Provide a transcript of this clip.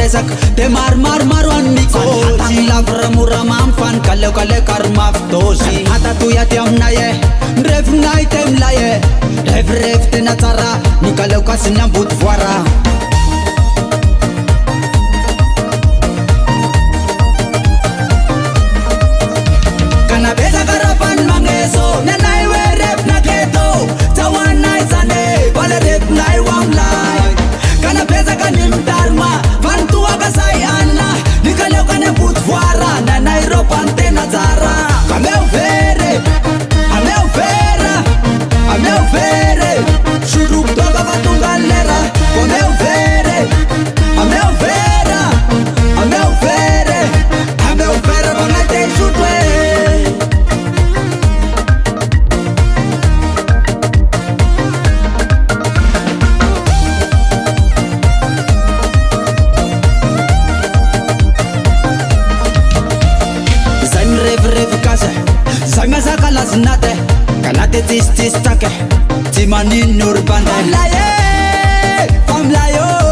resak de mar mikol Hatang lavra muramam fan kale karmaf tosi Hata tu ya tiam naye rev nai tem laye rev te natara nikale kasnya but vara Kana beza karapan mangeso nanai we rev na keto tawanai zane wale rev nai wam lai Kana beza kanim dharma vantu agasai anna nikale kane but vara nanai ropan te nazara Kameu vere Shuruk toga vatu galera Kameu vere Bangate shutwe Zain rev kase Zanga zaka laznate Kanate tis take Timani nurbanda Fam laye